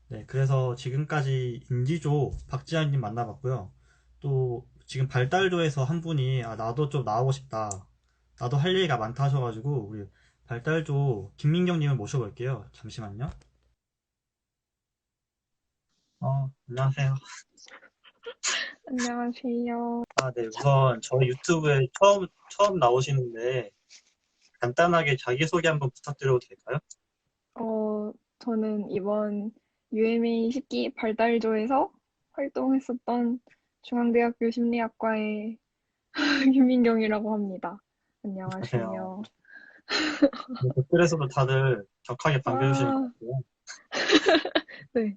네, 그래서 지금까지 인지조 박지현님 만나봤고요. 또 지금 발달조에서 한 분이 나도 좀 나오고 싶다. 나도 할 얘기가 많다 하셔가지고 우리 발달조 김민경님을 모셔볼게요. 잠시만요. 안녕하세요. 안녕하세요. 네, 우선 저희 유튜브에 처음 나오시는데 간단하게 자기소개 한번 부탁드려도 될까요? 저는 이번 UMA 10기 발달조에서 활동했었던 중앙대학교 심리학과의 김민경이라고 합니다. 안녕하세요. 안녕하세요. 댓글에서도 다들 격하게 반겨주시는 것 와, 같고요. 네.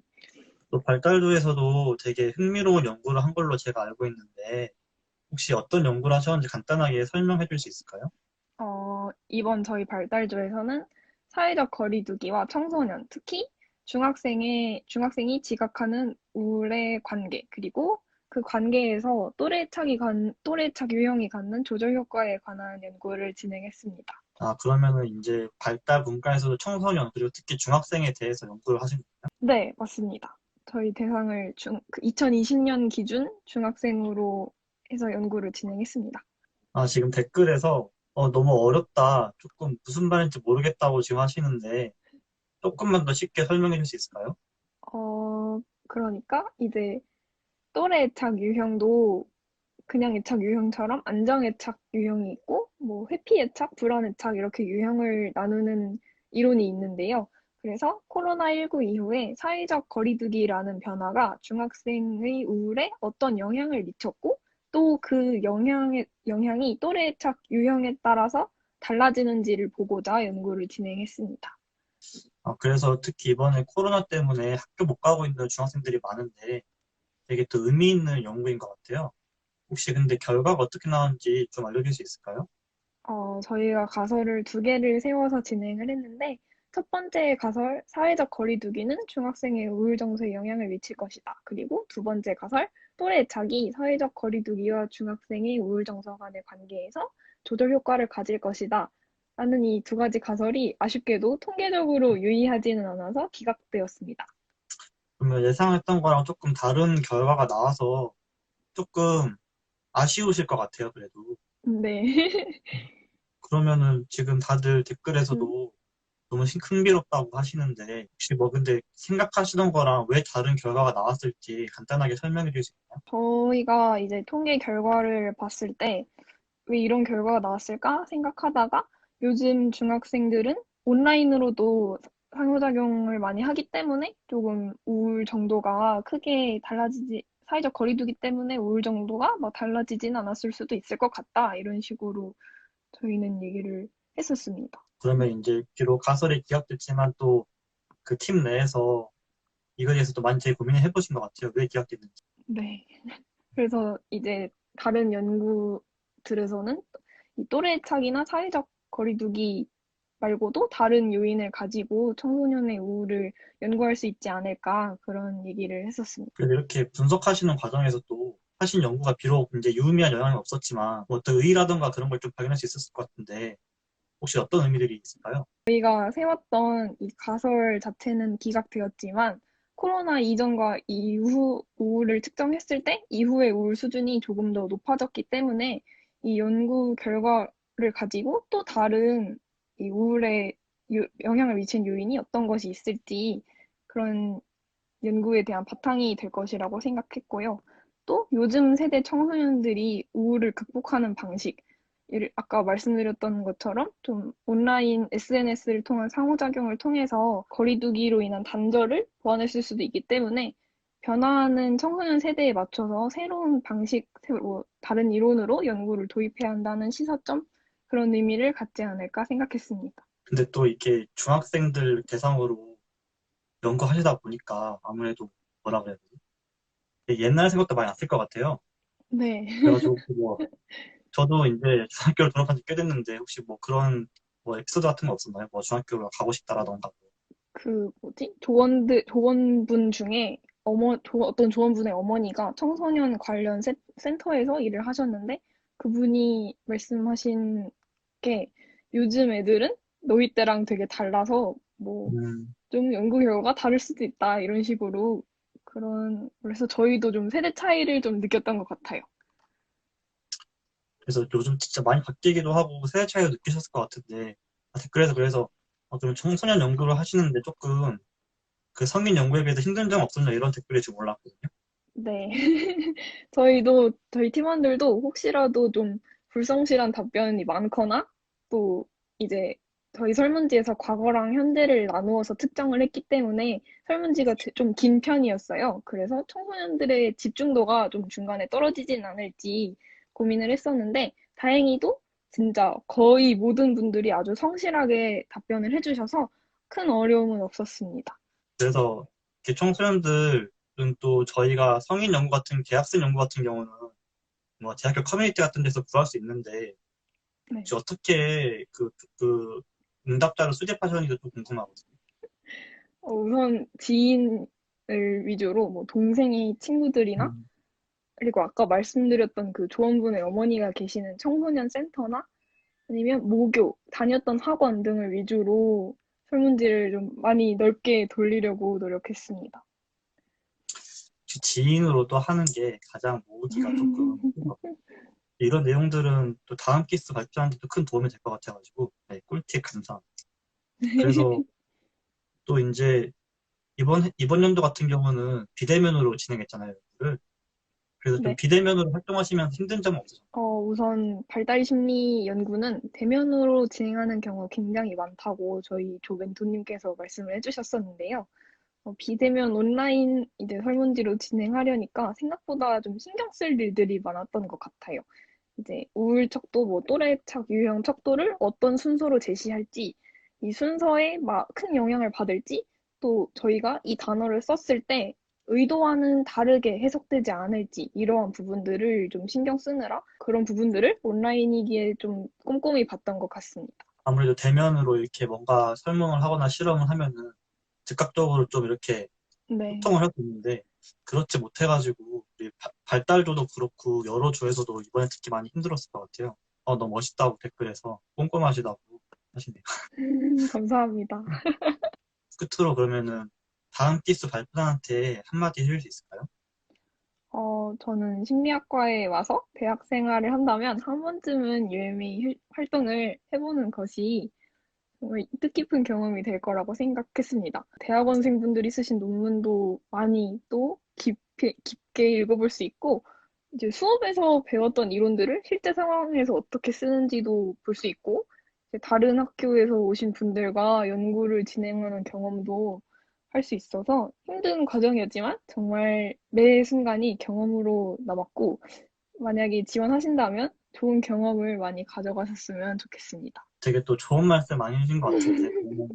또 발달도에서도 되게 흥미로운 연구를 한 걸로 제가 알고 있는데 혹시 어떤 연구를 하셨는지 간단하게 설명해 줄 수 있을까요? 이번 저희 발달조에서는 사회적 거리두기와 청소년, 특히 중학생이 지각하는 우울의 관계, 그리고 그 관계에서 또래 착 유형이 갖는 조절 효과에 관한 연구를 진행했습니다. 그러면은 이제 발달 문과에서도 청소년 그리고 특히 중학생에 대해서 연구를 하신 거예요? 네, 맞습니다. 저희 대상을 2020년 기준 중학생으로 해서 연구를 진행했습니다. 지금 댓글에서 너무 어렵다. 조금 무슨 말인지 모르겠다고 지금 하시는데 조금만 더 쉽게 설명해 줄 수 있을까요? 어, 그러니까 이제 또래 애착 유형도 그냥 애착 유형처럼 안정 애착 유형이 있고, 뭐 회피 애착, 불안 애착 이렇게 유형을 나누는 이론이 있는데요. 그래서 코로나19 이후에 사회적 거리두기라는 변화가 중학생의 우울에 어떤 영향을 미쳤고, 또 그 영향이 또래 애착 유형에 따라서 달라지는지를 보고자 연구를 진행했습니다. 그래서 특히 이번에 코로나 때문에 학교 못 가고 있는 중학생들이 많은데 되게 또 의미 있는 연구인 것 같아요. 혹시 근데 결과가 어떻게 나왔는지 좀 알려줄 수 있을까요? 저희가 가설을 두 개를 세워서 진행을 했는데, 첫 번째 가설, 사회적 거리두기는 중학생의 우울 정서에 영향을 미칠 것이다. 그리고 두 번째 가설, 또래 애착이 사회적 거리두기와 중학생의 우울 정서 간의 관계에서 조절 효과를 가질 것이다. 라는 이 두 가지 가설이 아쉽게도 통계적으로 유의하지는 않아서 기각되었습니다. 그러면 예상했던 거랑 조금 다른 결과가 나와서 조금 아쉬우실 것 같아요, 그래도. 네. 그러면은 지금 다들 음. 댓글에서도 너무 흥미롭다고 하시는데, 혹시 뭐 근데 생각하시던 거랑 왜 다른 결과가 나왔을지 간단하게 설명해 주실 수 있나요? 저희가 이제 통계 결과를 봤을 때 왜 이런 결과가 나왔을까 생각하다가 요즘 중학생들은 온라인으로도 상호작용을 많이 하기 때문에 조금 우울 정도가 크게 사회적 거리두기 때문에 우울 정도가 막 달라지진 않았을 수도 있을 것 같다. 이런 식으로 저희는 얘기를 했었습니다. 그러면 이제 비록 가설이 기각됐지만 또 그 팀 내에서 이거에 대해서 또 많이 되게 고민을 해보신 것 같아요. 왜 기각됐는지. 네. 그래서 이제 다른 연구들에서는 이 또래 착이나 사회적 거리두기 말고도 다른 요인을 가지고 청소년의 우울을 연구할 수 있지 않을까 그런 얘기를 했었습니다. 그래서 이렇게 분석하시는 과정에서 또 하신 연구가 비록 이제 유의미한 영향이 없었지만 뭐 어떤 의의라든가 그런 걸 좀 발견할 수 있었을 것 같은데 혹시 어떤 의미들이 있을까요? 저희가 세웠던 이 가설 자체는 기각되었지만 코로나 이전과 이후 우울을 측정했을 때 이후의 우울 수준이 조금 더 높아졌기 때문에 이 연구 결과를 가지고 또 다른 이 우울에 영향을 미친 요인이 어떤 것이 있을지 그런 연구에 대한 바탕이 될 것이라고 생각했고요. 또 요즘 세대 청소년들이 우울을 극복하는 방식, 아까 말씀드렸던 것처럼 좀 온라인 SNS를 통한 상호작용을 통해서 거리두기로 인한 단절을 보완했을 수도 있기 때문에 변화하는 청소년 세대에 맞춰서 새로운 방식, 다른 이론으로 연구를 도입해야 한다는 시사점, 그런 의미를 갖지 않을까 생각했습니다. 근데 또 이렇게 중학생들 대상으로 연구하시다 보니까 아무래도 뭐라 그래야 되지? 되게 옛날 생각도 많이 났을 것 같아요. 네. 그래가지고 뭐 저도 이제 중학교를 졸업한 지 꽤 됐는데 혹시 뭐 그런 뭐 에피소드 같은 거 없었나요? 뭐 중학교를 가고 싶다라던가. 그 뭐지? 조원분 중에 어떤 조원분의 어머니가 청소년 관련 센터에서 일을 하셨는데 그분이 말씀하신 게 요즘 애들은 너희 때랑 되게 달라서 뭐 음. 좀 연구 결과가 다를 수도 있다. 이런 식으로 그래서 저희도 좀 세대 차이를 좀 느꼈던 것 같아요. 그래서 요즘 진짜 많이 바뀌기도 하고 세대 차이도 느끼셨을 것 같은데 댓글에서 그래서 좀 청소년 연구를 하시는데 조금 그 성인 연구에 비해서 힘든 점 없었냐 이런 댓글이 좀 올랐거든요. 네. 저희 팀원들도 혹시라도 좀 불성실한 답변이 많거나 또 이제 저희 설문지에서 과거랑 현재를 나누어서 측정을 했기 때문에 설문지가 좀 긴 편이었어요. 그래서 청소년들의 집중도가 좀 중간에 떨어지진 않을지 고민을 했었는데 다행히도 진짜 거의 모든 분들이 아주 성실하게 답변을 해주셔서 큰 어려움은 없었습니다. 그래서 이렇게 청소년들은 또 저희가 성인 연구 같은 대학생 연구 같은 경우는 뭐 대학교 커뮤니티 같은 데서 구할 수 있는데 네. 혹시 어떻게 그 응답자를 수집하셨는지 좀 궁금하거든요. 우선 지인을 위주로 뭐 동생의 친구들이나 음, 그리고 아까 말씀드렸던 그 조원분의 어머니가 계시는 청소년 센터나 아니면 모교, 다녔던 학원 등을 위주로 설문지를 좀 많이 넓게 돌리려고 노력했습니다. 지인으로도 하는 게 가장 모으기가 조금 이런 내용들은 또 다음 기스 발표하는 데도 큰 도움이 될 것 같아가지고 네, 꿀팁 감사합니다. 그래서 또 이제 이번 연도 같은 경우는 비대면으로 진행했잖아요. 연구를. 그래서 좀 네. 비대면으로 활동하시면서 힘든 점은 없으셨나요? 우선 발달 심리 연구는 대면으로 진행하는 경우 굉장히 많다고 저희 조 멘토님께서 말씀을 해주셨었는데요. 비대면 온라인 이제 설문지로 진행하려니까 생각보다 좀 신경 쓸 일들이 많았던 것 같아요. 이제 우울 척도, 뭐 또래 척, 유형 척도를 어떤 순서로 제시할지, 이 순서에 막 큰 영향을 받을지, 또 저희가 이 단어를 썼을 때 의도와는 다르게 해석되지 않을지, 이러한 부분들을 좀 신경 쓰느라 그런 부분들을 온라인이기에 좀 꼼꼼히 봤던 것 같습니다. 아무래도 대면으로 이렇게 뭔가 설명을 하거나 실험을 하면은 즉각적으로 좀 이렇게 네. 소통을 할 수 있는데 그렇지 못해가지고 우리 발달조도 그렇고 여러 조에서도 이번에 특히 많이 힘들었을 것 같아요. 너무 멋있다고 댓글에서 꼼꼼하시다고 하시네요. 감사합니다. 끝으로 그러면은 다음 기수 발표단한테 한마디 해줄 수 있을까요? 저는 심리학과에 와서 대학 생활을 한다면 한 번쯤은 UMA 활동을 해보는 것이 정말 뜻깊은 경험이 될 거라고 생각했습니다. 대학원생분들이 쓰신 논문도 많이 또 깊게 읽어볼 수 있고, 이제 수업에서 배웠던 이론들을 실제 상황에서 어떻게 쓰는지도 볼 수 있고, 이제 다른 학교에서 오신 분들과 연구를 진행하는 경험도 할 수 있어서 힘든 과정이었지만 정말 매 순간이 경험으로 남았고, 만약에 지원하신다면 좋은 경험을 많이 가져가셨으면 좋겠습니다. 되게 또 좋은 말씀 많이 해주신 것 같은데 그러면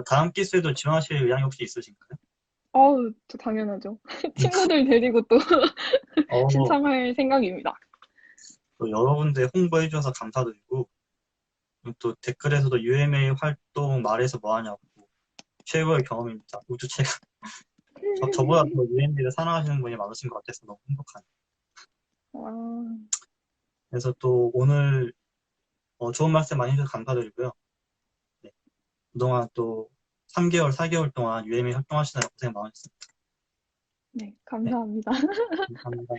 다음 기수에도 지원하실 의향이 혹시 있으신가요? 저 당연하죠. 친구들 데리고 또 어, 신청할 생각입니다. 또 여러 군데 홍보해 주셔서 감사드리고 또 댓글에서도 UMA 활동 말해서 뭐하냐고 최고의 경험입니다. 우주 최고. 저보다 더 UMA를 사랑하시는 분이 많으신 것 같아서 너무 행복하네요. 와, 그래서 또 오늘 좋은 말씀 많이 해주셔서 감사드리고요. 네, 그동안 또 3개월, 4개월 동안 UMA 활동하시느라 고생 많으셨습니다. 네, 네, 감사합니다. 감사합니다.